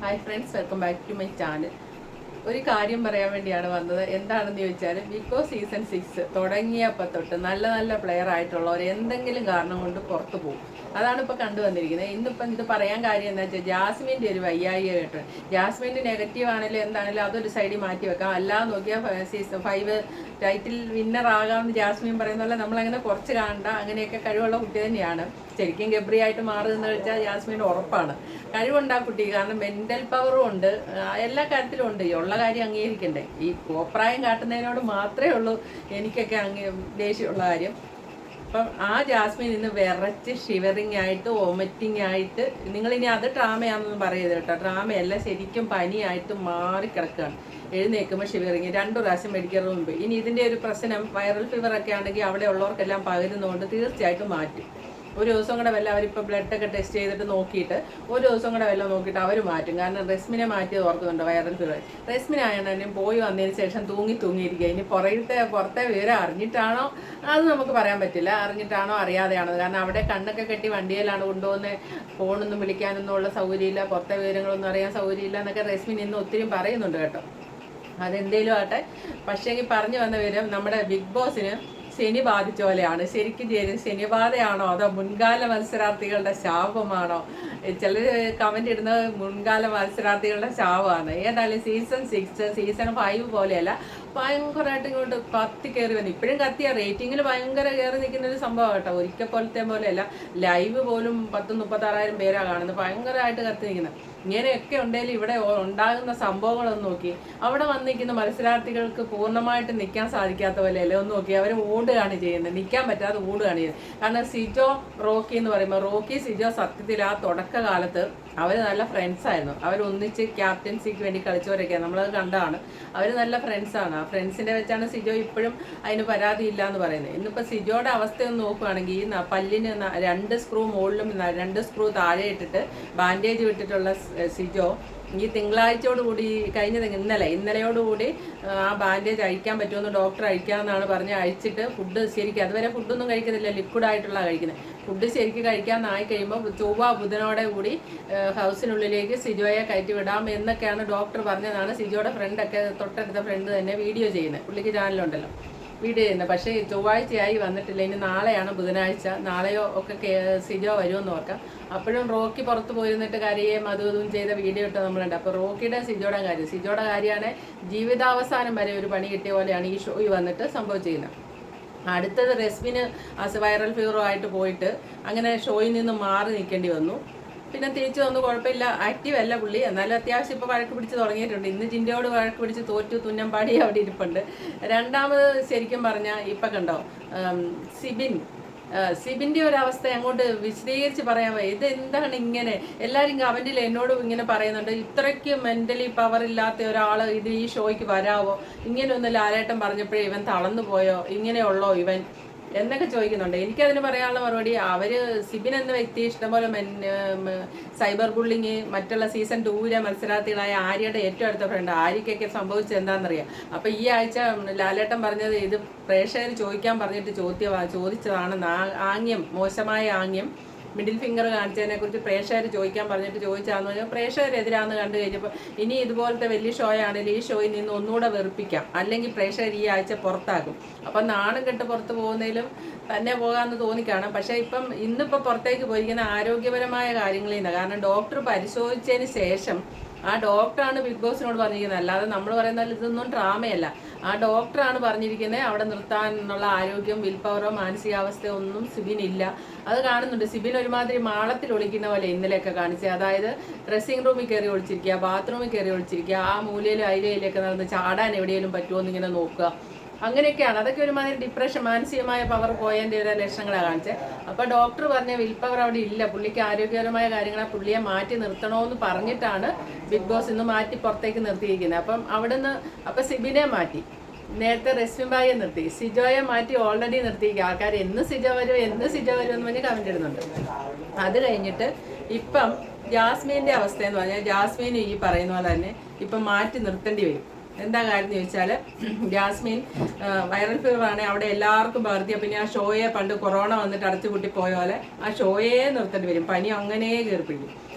Hi friends, welcome back to my channel. ഒരു കാര്യം പറയാൻ വേണ്ടിയാണ് വന്നത്. എന്താണെന്ന് ചോദിച്ചാൽ, ബിഗ് ബോസ് സീസൺ 6 തുടങ്ങിയപ്പോൾ തൊട്ട് നല്ല നല്ല പ്ലെയർ ആയിട്ടുള്ളവർ എന്തെങ്കിലും കാരണം കൊണ്ട് പുറത്തു പോകും. അതാണ് ഇപ്പോൾ കണ്ടുവന്നിരിക്കുന്നത്. ഇന്നിപ്പം ഇത് പറയാൻ കാര്യം എന്താ വെച്ചാൽ, ജാസ്മിൻ്റെ ഒരു വയ്യായിക കേട്ടോ. ജാസ്മിൻ്റെ നെഗറ്റീവ് ആണെങ്കിലും എന്താണെങ്കിലും അതൊരു സൈഡിൽ മാറ്റി വെക്കാം. അല്ലാതെ നോക്കിയാൽ സീസൺ 5 ടൈറ്റിൽ വിന്നർ ആകാമെന്ന് ജാസ്മിൻ പറയുന്ന പോലെ നമ്മളങ്ങനെ കുറച്ച് കാണണ്ട. അങ്ങനെയൊക്കെ കഴിവുള്ള കുട്ടി തന്നെയാണ്. ശരിക്കും ഗബ്രി ആയിട്ട് മാറുമെന്ന് വെച്ചാൽ ജാസ്മിൻ ഉറപ്പാണ്. കഴിവുണ്ട് ആ കുട്ടി. കാരണം മെൻ്റൽ പവറും ഉണ്ട്, എല്ലാ കാര്യത്തിലും ഉണ്ട്. ഉള്ള കാര്യം അംഗീകരിക്കണ്ടേ. ഈ കോപ്രായം കാട്ടുന്നതിനോട് മാത്രമേ ഉള്ളൂ എനിക്കൊക്കെ ദേഷ്യമുള്ള കാര്യം. അപ്പം ആ ജാസ്മിൻ ഇന്ന് വിറച്ച് ഷിവറിങ് ആയിട്ട് വൊമിറ്റിംഗ് ആയിട്ട്, നിങ്ങളിനി അത് ഡ്രാമയാണെന്നൊന്നും പറയരുത് കേട്ടോ. ഡ്രാമയല്ല, ശരിക്കും പനിയായിട്ട് മാറിക്കിടക്കുകയാണ്. എഴുന്നേൽക്കുമ്പോൾ ഷിവറിങ് 2 പ്രാവശ്യം മെഡിക്കൽ റൂമിൽ പോയി. ഇനി ഇതിൻ്റെ ഒരു പ്രശ്നം വൈറൽ ഫീവർ ഒക്കെ ആണെങ്കിൽ അവിടെ ഉള്ളവർക്കെല്ലാം പകരുന്നതുകൊണ്ട് തീർച്ചയായിട്ടും മാറ്റും. ഒരു ദിവസം കൂടെ വല്ല അവരിപ്പോൾ ബ്ലഡൊക്കെ ടെസ്റ്റ് ചെയ്തിട്ട് നോക്കിയിട്ട് ഒരു ദിവസം കൂടെ വല്ല നോക്കിയിട്ട് അവർ മാറ്റും. കാരണം റെസ്മിനെ മാറ്റിയത് ഓർക്കുന്നുണ്ട് വൈറൽ ഫീവർ. റെസ്മിനായാലും പോയി വന്നതിന് ശേഷം തൂങ്ങിയിരിക്കുക. ഇനി പുറത്തെ വിവരം അറിഞ്ഞിട്ടാണോ അത് നമുക്ക് പറയാൻ പറ്റില്ല. അറിഞ്ഞിട്ടാണോ അറിയാതെയാണോ, കാരണം അവിടെ കണ്ണൊക്കെ കെട്ടി വണ്ടിയിലാണ് കൊണ്ടുപോകുന്നത്. ഫോണൊന്നും വിളിക്കാനൊന്നും ഉള്ള സൗകര്യമില്ല, പുറത്തെ വിവരങ്ങളൊന്നും അറിയാൻ സൗകര്യമില്ല എന്നൊക്കെ റെസ്മിൻ ഇന്ന് ഒത്തിരി പറയുന്നുണ്ട് കേട്ടോ. അതെന്തേലും ആട്ടെ. പക്ഷേങ്കിൽ പറഞ്ഞു വന്ന വിവരം, നമ്മുടെ ബിഗ് ബോസിന് ശനി ബാധിച്ച പോലെയാണ്. ശരിക്കും ശനിബാധയാണോ അതോ മുൻകാല മത്സരാർത്ഥികളുടെ ശാപമാണോ? ചിലർ കമന്റ് ഇടുന്നത് മുൻകാല മത്സരാർത്ഥികളുടെ ശാപമാണ്. ഏതായാലും സീസൺ 6 സീസൺ 5 പോലെയല്ല, ഭയങ്കരമായിട്ട് ഇങ്ങോട്ട് കത്തി കയറി വന്നു. ഇപ്പോഴും കത്തിയ റേറ്റിങ്ങിൽ ഭയങ്കര കയറി നിൽക്കുന്ന ഒരു സംഭവം കേട്ടോ. ഒരിക്കൽ പോലത്തെ പോലെയല്ല. ലൈവ് പോലും 10-36,000 പേരാണ് കാണുന്നത്. ഭയങ്കരമായിട്ട് കത്തി നിൽക്കുന്നത്. ഇങ്ങനെയൊക്കെ ഉണ്ടെങ്കിൽ ഇവിടെ ഉണ്ടാകുന്ന സംഭവങ്ങളൊന്ന് നോക്കി. അവിടെ വന്നിരിക്കുന്ന മത്സരാർത്ഥികൾക്ക് പൂർണ്ണമായിട്ട് നിൽക്കാൻ സാധിക്കാത്ത പോലെയല്ലേ ഒന്ന് നോക്കി. അവർ ഓടുകയാണ് ചെയ്യുന്നത്, നിൽക്കാൻ പറ്റാതെ ഓടുകയാണ് ചെയ്യുന്നത്. കാരണം സിജോ റോക്കി എന്ന് പറയുമ്പോൾ, റോക്കി സിജോ സത്യത്തിൽ ആ തുടക്കകാലത്ത് അവർ നല്ല ഫ്രണ്ട്സായിരുന്നു. അവരൊന്നിച്ച് ക്യാപ്റ്റൻസിക്ക് വേണ്ടി കളിച്ചവരൊക്കെയാണ്, നമ്മളത് കണ്ടതാണ്. അവർ നല്ല ഫ്രണ്ട്സാണ്. ആ ഫ്രണ്ട്സിൻ്റെ വെച്ചാണ് സിജോ ഇപ്പോഴും അതിന് പരാതിയില്ല എന്ന് പറയുന്നത്. ഇന്നിപ്പോൾ സിജോയുടെ അവസ്ഥയൊന്ന് നോക്കുകയാണെങ്കിൽ, ഈ പല്ലിന് 2 സ്ക്രൂ മുകളിലും 2 സ്ക്രൂ താഴെ ഇട്ടിട്ട് ബാൻഡേജ് വിട്ടിട്ടുള്ള സിജോ ഈ തിങ്കളാഴ്ചയോടുകൂടി ഇന്നലെയോടുകൂടി ആ ബാൻഡേജ് അഴിക്കാൻ പറ്റുമെന്ന് ഡോക്ടർ അഴിക്കാമെന്നാണ് പറഞ്ഞ് അഴിച്ചിട്ട് ഫുഡ് ശരിക്കും, അതുവരെ ഫുഡൊന്നും കഴിക്കുന്നില്ല, ലിക്വിഡായിട്ടുള്ള കഴിക്കുന്നത്. ഫുഡ് ശരിക്കും കഴിക്കാമെന്നായി കഴിയുമ്പോൾ ചൊവ്വ ബുധനോടെ കൂടി ഹൗസിനുള്ളിലേക്ക് സിജോയെ കയറ്റി വിടാം എന്നൊക്കെയാണ് ഡോക്ടർ പറഞ്ഞതാണ്. സിജോയുടെ ഫ്രണ്ടൊക്കെ, തൊട്ടടുത്ത ഫ്രണ്ട് തന്നെ വീഡിയോ ചെയ്യുന്നത്, പുള്ളിക്ക് ചാനലുണ്ടല്ലോ, വീഡിയോ ചെയ്യുന്നത്. പക്ഷേ ചൊവ്വാഴ്ചയായി വന്നിട്ടില്ല. ഇനി നാളെയാണ് ബുധനാഴ്ച. നാളെയോ ഒക്കെ സിജോ വരുമെന്ന് നോക്കാം. അപ്പോഴും റോക്കി പുറത്ത് പോയിരുന്നിട്ട് കരയുകയും അതും ചെയ്ത വീഡിയോ ഇട്ട് നമ്മളുണ്ട്. അപ്പോൾ റോക്കിയുടെ സിജോയുടെ കാര്യമാണ് ജീവിതാവസാനം വരെ ഒരു പണി കിട്ടിയ പോലെയാണ് ഈ ഷോയിൽ വന്നിട്ട് സംഭവിച്ചിരിക്കുന്നത്. അടുത്തത് റെസ്മിന് വൈറൽ ഫീവറുമായിട്ട് പോയിട്ട് അങ്ങനെ ഷോയിൽ നിന്ന് മാറി നിൽക്കേണ്ടി വന്നു. പിന്നെ തിരിച്ചു വന്നു, കുഴപ്പമില്ല, ആക്റ്റീവ് അല്ല പുള്ളി. എന്നാലും അത്യാവശ്യം ഇപ്പോൾ വഴക്ക് പിടിച്ച് തുടങ്ങിയിട്ടുണ്ട്. ഇന്ന് ജിൻഡയോട് വഴക്ക് പിടിച്ച് തോറ്റു, തുന്നമ്പാടി അവിടെ ഇരിപ്പുണ്ട്. രണ്ടാമത് ശരിക്കും പറഞ്ഞാൽ ഇപ്പം കണ്ടോ, സിബിൻ്റെ ഒരവസ്ഥ അങ്ങോട്ട് വിശദീകരിച്ച് പറയാൻ വയ്യ. ഇത് എന്താണ് ഇങ്ങനെ? എല്ലാവരും കമൻറ്റിൽ എന്നോടും ഇങ്ങനെ പറയുന്നുണ്ട്, ഇത്രയ്ക്ക് മെൻ്റലി പവർ ഇല്ലാത്ത ഒരാൾ ഇത് ഈ ഷോയ്ക്ക് വരാവോ? ഇങ്ങനെയൊന്നും ലാലേട്ടൻ പറഞ്ഞപ്പോഴേ ഇവൻ തളർന്നു പോയോ? ഇങ്ങനെയുള്ളോ ഇവൻ എന്നൊക്കെ ചോദിക്കുന്നുണ്ട്. എനിക്കതിന് പറയാനുള്ള മറുപടി, അവർ സിബിൻ എന്ന വ്യക്തി ഇഷ്ടംപോലെ സൈബർ ബുള്ളിങ്, മറ്റുള്ള സീസൺ 2 മത്സരാർത്ഥികളായ ആര്യയുടെ ഏറ്റവും അടുത്ത ഫ്രണ്ട് ആര്യക്കൊക്കെ സംഭവിച്ചത് എന്താണെന്നറിയാം. അപ്പോൾ ഈ ആഴ്ച ലാലേട്ടൻ പറഞ്ഞത് ഇത് പ്രേക്ഷകർ ചോദിക്കാൻ പറഞ്ഞിട്ട് ചോദിച്ചതാണെന്ന്. ആംഗ്യം, മോശമായ ആംഗ്യം, മിഡിൽ ഫിംഗർ കാണിച്ചതിനെ കുറിച്ച് പ്രേക്ഷകർ ചോദിക്കാൻ പറഞ്ഞിട്ട് ചോദിച്ചാന്ന് പറഞ്ഞാൽ പ്രേക്ഷകരെതിരാന്ന് കണ്ടു കഴിഞ്ഞപ്പോൾ, ഇനി ഇതുപോലത്തെ വലിയ ഷോ ആണെങ്കിൽ ഈ ഷോയിൽ നിന്ന് ഒന്നുകൂടെ വെറുപ്പിക്കാം, അല്ലെങ്കിൽ പ്രേക്ഷകർ ഈ ആഴ്ച പുറത്താക്കും. അപ്പം നാണം കെട്ട് പുറത്ത് പോകുന്നതിലും തന്നെ പോകാമെന്ന് തോന്നിക്കാണാം. പക്ഷേ ഇന്നിപ്പോൾ പുറത്തേക്ക് പോയിരിക്കുന്ന ആരോഗ്യപരമായ കാര്യങ്ങളിൽ നിന്നാണ്. കാരണം ഡോക്ടർ പരിശോധിച്ചതിന് ശേഷം, ആ ഡോക്ടറാണ് ബിഗ് ബോസിനോട് പറഞ്ഞിരിക്കുന്നത്, അല്ലാതെ നമ്മൾ പറയുന്നത് ഇതൊന്നും ഡ്രാമയല്ല. ആ ഡോക്ടറാണ് പറഞ്ഞിരിക്കുന്നത് അവിടെ നിർത്താനുള്ള ആരോഗ്യം, വിൽ പവറോ മാനസികാവസ്ഥയോ ഒന്നും സിബിനില്ല. അത് കാണുന്നുണ്ട്. സിബിൻ ഒരുമാതിരി മാളത്തിൽ ഒളിക്കുന്ന പോലെ ഇന്നലെയൊക്കെ കാണിച്ചത്. അതായത് ഡ്രസ്സിംഗ് റൂമിൽ കയറി ഒളിച്ചിരിക്കുക, ബാത്റൂമിൽ കയറി ഒളിച്ചിരിക്കുക, ആ മൂലയിലും അയിലയിലൊക്കെ നടന്ന് ചാടാൻ എവിടെയെങ്കിലും പറ്റുമോ എന്നിങ്ങനെ നോക്കുക. അങ്ങനെയൊക്കെയാണ്. അതൊക്കെ ഒരുമാതിരി ഡിപ്രഷൻ, മാനസികമായ പവർ പോയതിൻ്റെ ഒരു ലക്ഷണങ്ങളാണ് കാണിച്ചത്. അപ്പോൾ ഡോക്ടർ പറഞ്ഞ വിൽ പവർ അവിടെ ഇല്ല, പുള്ളിക്ക് ആരോഗ്യപരമായ കാര്യങ്ങളെ പുള്ളിയെ മാറ്റി നിർത്തണമെന്ന് പറഞ്ഞിട്ടാണ് ബിഗ് ബോസ് ഇന്ന് മാറ്റി പുറത്തേക്ക് നിർത്തിയിരിക്കുന്നത്. അപ്പം സിബിനെ മാറ്റി, നേരത്തെ റെസ്മിൻ ബായെ നിർത്തി, സിജോയെ മാറ്റി ഓൾറെഡി നിർത്തിയിരിക്കുക. ആൾക്കാർ എന്ന് സിജോ വരും എന്ന് പറഞ്ഞ് കമന്റ് ഇടുന്നുണ്ട്. അത് കഴിഞ്ഞിട്ട് ഇപ്പം ജാസ്മിൻ്റെ അവസ്ഥ എന്ന് പറഞ്ഞാൽ, ജാസ്മിൻ ഈ പറയുന്ന പോലെ തന്നെ ഇപ്പം മാറ്റി നിർത്തേണ്ടി വരും. എന്താ കാര്യം എന്ന് ചോദിച്ചാൽ, ജാസ്മിൻ വൈറൽ ഫീവർ ആണെങ്കിൽ അവിടെ എല്ലാവർക്കും പകർത്തിയ പിന്നെ ആ ഷോയെ പണ്ട് കൊറോണ വന്നിട്ട് അടച്ചുപൂട്ടി പോയ പോലെ ആ ഷോയെ നിർത്തേണ്ടി വരും. പനി അങ്ങനെ കയറി പിടിക്കും.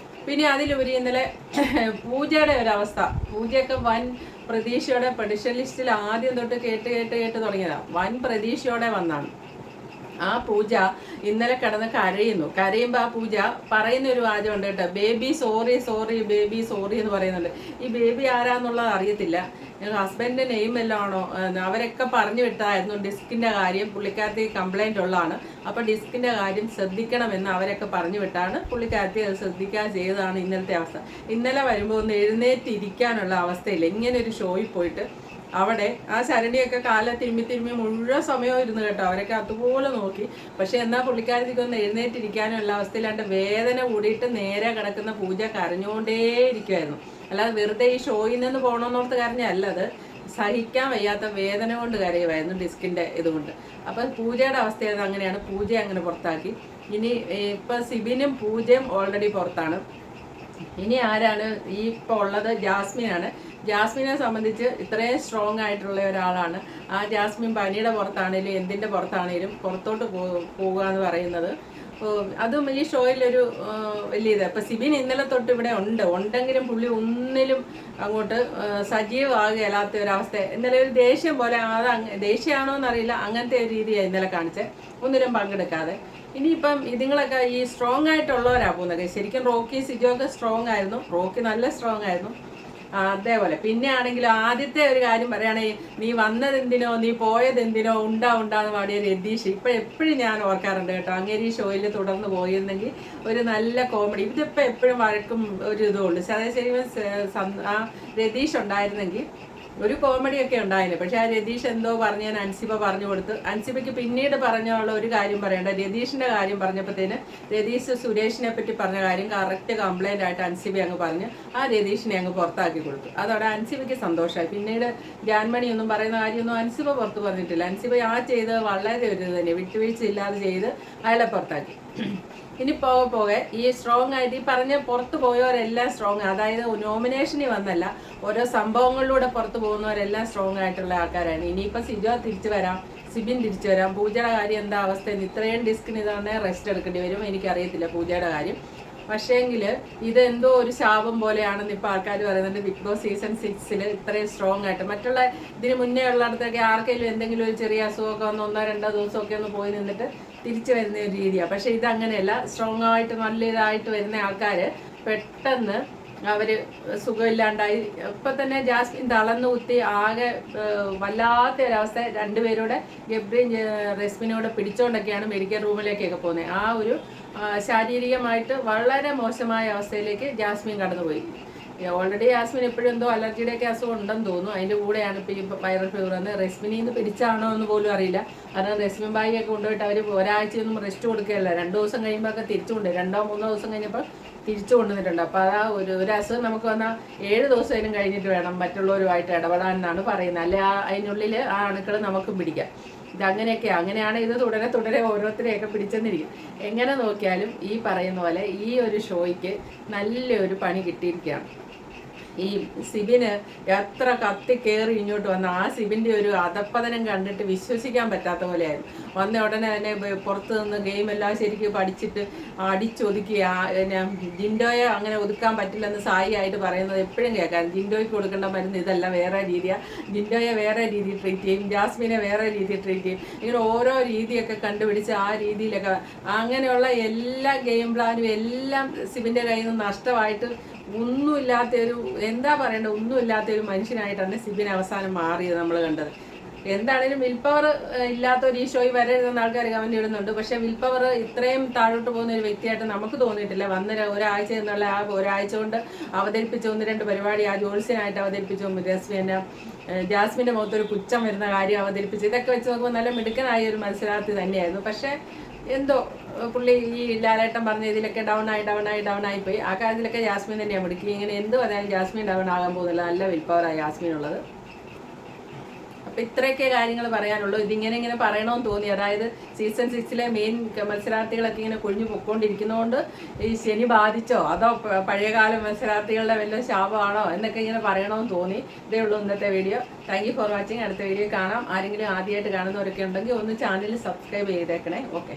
പിന്നെ അതിലുപരി ഇന്നലെ പൂജയുടെ ഒരവസ്ഥ, പൂജയൊക്കെ വൻ പ്രതീക്ഷയോടെ പ്രഡിക്ഷൻ ലിസ്റ്റിൽ ആദ്യം തൊട്ട് കേട്ട് തുടങ്ങിയതാണ്. വൻ പ്രതീക്ഷയോടെ വന്നാണ്. ആ പൂജ ഇന്നലെ കിടന്ന് കരയുമ്പോൾ ആ പൂജ പറയുന്ന ഒരു വാചകമുണ്ട് കേട്ടോ, baby sorry sorry baby sorry എന്ന് പറയുന്നുണ്ട്. ഈ ബേബി ആരാന്നുള്ളത് അറിയത്തില്ല, ഹസ്ബൻഡിൻ്റെ നെയിം എല്ലാം ആണോ, അവരൊക്കെ പറഞ്ഞു വിട്ടായിരുന്നു ഡിസ്കിൻ്റെ കാര്യം, പുള്ളിക്കാരത്തി കംപ്ലൈൻ്റ് ഉള്ളതാണ്, അപ്പോൾ ഡിസ്കിൻ്റെ കാര്യം ശ്രദ്ധിക്കണമെന്ന് അവരൊക്കെ പറഞ്ഞു വിട്ടാണ് പുള്ളിക്കാരത്തി അത് ശ്രദ്ധിക്കാൻ ചെയ്തതാണ് ഇന്നലത്തെ അവസ്ഥ. ഇന്നലെ വരുമ്പോൾ ഒന്ന് എഴുന്നേറ്റിരിക്കാനുള്ള അവസ്ഥയില്ല. ഇങ്ങനെ ഒരു ഷോയിൽ പോയിട്ട് അവിടെ ആ ശരണിയൊക്കെ കാല തിരുമ്മി മുഴുവൻ സമയവും ഇരുന്ന് കേട്ടോ, അവരൊക്കെ അതുപോലെ നോക്കി. പക്ഷെ എന്നാൽ പുള്ളിക്കാരത്തിക്കൊന്ന് എഴുന്നേറ്റിരിക്കാനുള്ള അവസ്ഥയിലാണ്ട് വേദന കൂടിയിട്ട് നേരെ കിടക്കുന്ന പൂജ കരഞ്ഞുകൊണ്ടേ ഇരിക്കുമായിരുന്നു. അല്ലാതെ വെറുതെ ഈ ഷോയിൽ നിന്ന് പോകണമെന്നോർത്ത് കരഞ്ഞല്ല, അത് സഹിക്കാൻ വയ്യാത്ത വേദന കൊണ്ട് കരയുമായിരുന്നു ഡിസ്കിൻ്റെ ഇതുകൊണ്ട്. അപ്പം പൂജയുടെ അവസ്ഥയത് അങ്ങനെയാണ്. പൂജ അങ്ങനെ പുറത്താക്കി. ഇനി ഇപ്പം സിബിനും പൂജയും ഓൾറെഡി പുറത്താണ്. ഇനി ആരാണ് ഈ ഇപ്പോൾ ഉള്ളത്? ജാസ്മിനാണ്. ജാസ്മിനെ സംബന്ധിച്ച് ഇത്രയും സ്ട്രോങ് ആയിട്ടുള്ള ഒരാളാണ്. ആ ജാസ്മിൻ പനിയുടെ പുറത്താണേലും എന്തിൻ്റെ പുറത്താണേലും പുറത്തോട്ട് പോകുക എന്ന് പറയുന്നത്, അതും ഈ ഷോയിലൊരു വലിയ ഇത്. ഇപ്പം സിബിൻ ഇന്നലെ തൊട്ട് ഇവിടെ ഉണ്ടെങ്കിലും പുള്ളി ഒന്നിലും അങ്ങോട്ട് സജീവമാകുകയല്ലാത്ത ഒരവസ്ഥ. ഇന്നലെ ഒരു ദേഷ്യം പോലെ, അത് ദേഷ്യമാണോ എന്നറിയില്ല, അങ്ങനത്തെ ഒരു രീതിയാണ് ഇന്നലെ കാണിച്ചത്, ഒന്നിലും പങ്കെടുക്കാതെ. ഇനിയിപ്പം ഇതുങ്ങളൊക്കെ ഈ സ്ട്രോങ് ആയിട്ടുള്ളവരാണ് പോകുന്നത്. ശരിക്കും റോക്കി സിജോ ഒക്കെ സ്ട്രോങ് ആയിരുന്നു, റോക്കി നല്ല സ്ട്രോങ് ആയിരുന്നു. അതേപോലെ പിന്നെ ആണെങ്കിൽ ആദ്യത്തെ ഒരു കാര്യം പറയുകയാണെങ്കിൽ, നീ വന്നതെന്തിനോ നീ പോയതെന്തിനോ ഉണ്ടാന്ന് പാടിയ രതീഷ് എപ്പോഴും ഞാൻ ഓർക്കാറുണ്ട് കേട്ടോ. അങ്ങനെ ഈ ഷോയിൽ തുടർന്ന് പോയിരുന്നെങ്കിൽ ഒരു നല്ല കോമഡി. ഇതിപ്പോൾ എപ്പോഴും വഴക്കും ഒരു ഇതുള്ളൂ. ശരിക്കും ആ രതീഷ് ഉണ്ടായിരുന്നെങ്കിൽ ഒരു കോമഡിയൊക്കെ ഉണ്ടായിരുന്നു. പക്ഷെ ആ രതീഷ് എന്തോ പറഞ്ഞ് ഞാൻ അൻസിബ പറഞ്ഞു കൊടുത്തു. അൻസിബയ്ക്ക് പിന്നീട് പറഞ്ഞുള്ള ഒരു കാര്യം പറയണ്ട, രതീഷിൻ്റെ കാര്യം പറഞ്ഞപ്പോഴത്തേന് രതീഷ് സുരേഷിനെ പറ്റി പറഞ്ഞ കാര്യം കറക്റ്റ് കംപ്ലൈൻ്റ് ആയിട്ട് അൻസിബ അങ്ങ് പറഞ്ഞ് ആ രതീഷിനെ അങ്ങ് പുറത്താക്കി കൊടുത്തു. അതോടെ അൻസിബയ്ക്ക് സന്തോഷമായി. പിന്നീട് ജാൻമണി ഒന്നും പറയുന്ന കാര്യമൊന്നും അൻസിബ പുറത്ത് പറഞ്ഞിട്ടില്ല. അൻസിബ ആ ചെയ്ത് വളരെ ഒരു തന്നെ വിട്ടുവീഴ്ച ഇല്ലാതെ ചെയ്ത് അയാളെ പുറത്താക്കി. ഇനി പോകെ ഈ സ്ട്രോങ് ആയിട്ട് ഈ പറഞ്ഞ പുറത്ത് പോയവരെല്ലാം സ്ട്രോങ്, അതായത് നോമിനേഷനിൽ വന്നല്ല, ഓരോ സംഭവങ്ങളിലൂടെ പുറത്ത് പോകുന്നവരെല്ലാം സ്ട്രോങ് ആയിട്ടുള്ള ആൾക്കാരാണ്. ഇനിയിപ്പോൾ സിജോ തിരിച്ചു വരാം, സിബിൻ തിരിച്ചു വരാം. പൂജയുടെ കാര്യം എന്താ അവസ്ഥ? ഇത്രയും ഡിസ്കിന് ഇതാണ് റെസ്റ്റ് എടുക്കേണ്ടി വരും. എനിക്കറിയത്തില്ല പൂജയുടെ കാര്യം. പക്ഷേങ്കിൽ ഇതെന്തോ ഒരു ശാപം പോലെയാണെന്ന് ഇപ്പോൾ ആൾക്കാർ പറയുന്നുണ്ട്. ബിഗ് ബോസ് സീസൺ 6 ഇത്രയും സ്ട്രോങ് ആയിട്ട്, മറ്റുള്ള ഇതിന് മുന്നേ ഉള്ളിടത്തൊക്കെ ആർക്കെങ്കിലും എന്തെങ്കിലും ഒരു ചെറിയ അസുഖമൊക്കെ വന്ന് 1-2 ദിവസമൊക്കെ ഒന്ന് പോയി നിന്നിട്ട് തിരിച്ചു വരുന്ന ഒരു രീതിയാണ്. പക്ഷേ ഇതങ്ങനെയല്ല. സ്ട്രോങ് ആയിട്ട് നല്ല ഇതായിട്ട് വരുന്ന ആൾക്കാർ പെട്ടെന്ന് അവർ സുഖമില്ലാണ്ടായി. ഇപ്പം തന്നെ ജാസ്മിൻ തളർന്നു കുത്തി ആകെ വല്ലാത്ത ഒരവസ്ഥ. രണ്ടുപേരോടെ ഗബ്രിയും റസ്മിനോടെ പിടിച്ചോണ്ടൊക്കെയാണ് മെഡിക്കൽ റൂമിലേക്കൊക്കെ പോകുന്നത്. ആ ഒരു ശാരീരികമായിട്ട് വളരെ മോശമായ അവസ്ഥയിലേക്ക് ജാസ്മിൻ കടന്നുപോയി. ഓൾറെഡി ജാസ്മിൻ എപ്പോഴും എന്തോ അലർജിയുടെയൊക്കെ അസുഖം ഉണ്ടെന്ന് തോന്നുന്നു. അതിൻ്റെ കൂടെയാണ് ഇപ്പോൾ ഈ വൈറൽ ഫീവർ എന്ന്. റസ്മിനിൽ നിന്ന് പിടിച്ചാണോ എന്ന് പോലും അറിയില്ല. കാരണം റസ്മിൻ ബായിയൊക്കെ കൊണ്ടുപോയിട്ട് അവർ ഒരാഴ്ചയൊന്നും റെസ്റ്റ് കൊടുക്കുകയല്ല, 2 ദിവസം കഴിയുമ്പോഴൊക്കെ തിരിച്ചു കൊണ്ട് 2-3 ദിവസം കഴിഞ്ഞപ്പോൾ തിരിച്ചു കൊണ്ടുവന്നിട്ടുണ്ട്. അപ്പോൾ ആ ഒരു അസുഖം നമുക്ക് വന്നാൽ 7 ദിവസമായാലും കഴിഞ്ഞിട്ട് വേണം മറ്റുള്ളവരുമായിട്ട് ഇടപെടാൻ എന്നാണ് പറയുന്നത്. അല്ലെ അതിനുള്ളിൽ ആ അണുക്കൾ നമുക്കും പിടിക്കാം. അങ്ങനെയാണ് ഇത് തുടരെ ഓരോരുത്തരെയൊക്കെ പിടിച്ചെന്നിരിക്കും. എങ്ങനെ നോക്കിയാലും ഈ പറയുന്ന പോലെ ഈ ഒരു ഷോയ്ക്ക് നല്ലൊരു പണി കിട്ടിയിരിക്കുകയാണ്. ഈ സിബിന് എത്ര കത്തി കയറി ഇങ്ങോട്ട് വന്ന ആ സിബിൻ്റെ ഒരു അധപ്പതനം കണ്ടിട്ട് വിശ്വസിക്കാൻ പറ്റാത്ത പോലെയായിരുന്നു. വന്ന ഉടനെ തന്നെ പുറത്ത് നിന്ന് ഗെയിമെല്ലാം ശരിക്കും പഠിച്ചിട്ട് അടിച്ചൊതുക്കി. ജിൻഡോയെ അങ്ങനെ ഒതുക്കാൻ പറ്റില്ലെന്ന് സായി ആയിട്ട് പറയുന്നത് എപ്പോഴും കേൾക്കാം. ജിൻഡോയ്ക്ക് കൊടുക്കേണ്ട മരുന്ന് ഇതല്ല, വേറെ രീതിയാണ്. ജിൻഡോയെ വേറെ രീതിയിൽ ട്രീറ്റ് ചെയ്യും, ജാസ്മിനെ വേറെ രീതിയിൽ ട്രീറ്റ് ചെയ്യും. ഇങ്ങനെ ഓരോ രീതിയൊക്കെ കണ്ടുപിടിച്ച് ആ രീതിയിലൊക്കെ അങ്ങനെയുള്ള എല്ലാ ഗെയിം പ്ലാനും എല്ലാം സിബിൻ്റെ കയ്യിൽ നിന്ന് നഷ്ടമായിട്ട് ഒന്നുമില്ലാത്തൊരു ഒന്നുമില്ലാത്തൊരു മനുഷ്യനായിട്ടാണ് സിബിൻ അവസാനം മാറിയത് നമ്മൾ കണ്ടത്. എന്താണേലും വിൽ പവർ ഇല്ലാത്തൊരു ഈ ഷോയിൽ വരരുതെന്ന് ആൾക്കാർ കമന്റ് ഇടുന്നുണ്ട്. പക്ഷെ വിൽ പവർ ഇത്രയും താഴോട്ട് പോകുന്ന ഒരു വ്യക്തിയായിട്ട് നമുക്ക് തോന്നിയിട്ടില്ല. ഒരാഴ്ച എന്നുള്ള ആ ഒരാഴ്ച കൊണ്ട് അവതരിപ്പിച്ച 1-2 പരിപാടി ആ ജോത്സ്യനായിട്ട് അവതരിപ്പിച്ചു. ജാസ്മിൻ്റെ മുഖത്തൊരു പുച്ഛം വരുന്ന കാര്യം അവതരിപ്പിച്ചു. ഇതൊക്കെ വെച്ച് നോക്കുമ്പോൾ നല്ല മിടുക്കനായ ഒരു മത്സരാർത്ഥി തന്നെയായിരുന്നു. പക്ഷേ എന്തോ പുള്ളി ഈ ലാലേട്ടൻ പറഞ്ഞ ഇതിലൊക്കെ ഡൗൺ ആയി പോയി. ആ കാര്യത്തിലൊക്കെ ജാസ്മിൻ തന്നെയാണ് മിടുക്കി. ഇങ്ങനെ എന്ത് പറഞ്ഞാലും ജാസ്മിൻ ഡൗൺ ആകാൻ പോകുന്നില്ല. നല്ല വിൽ പവറാണ് ജാസ്മിൻ ഉള്ളത്. അപ്പം ഇത്രയൊക്കെ കാര്യങ്ങൾ പറയാനുള്ളൂ. ഇങ്ങനെ പറയണമെന്ന് തോന്നി. അതായത് സീസൺ 6 മെയിൻ മത്സരാർത്ഥികളൊക്കെ ഇങ്ങനെ കൊഴിഞ്ഞു പൊയ്ക്കൊണ്ടിരിക്കുന്നതുകൊണ്ട് ഈ ശനി ബാധിച്ചോ അതോ പഴയകാല മത്സരാർത്ഥികളുടെ വല്ല ശാപമാണോ എന്നൊക്കെ ഇങ്ങനെ പറയണമെന്ന് തോന്നി. ഇതേ ഉള്ളൂ ഇന്നത്തെ video. Thank you for watching. അടുത്ത വീഡിയോ കാണാം. ആരെങ്കിലും ആദ്യമായിട്ട് കാണുന്നവരൊക്കെ ഉണ്ടെങ്കിൽ ഒന്ന് ചാനൽ സബ്സ്ക്രൈബ് ചെയ്തേക്കണേ. ഓക്കെ.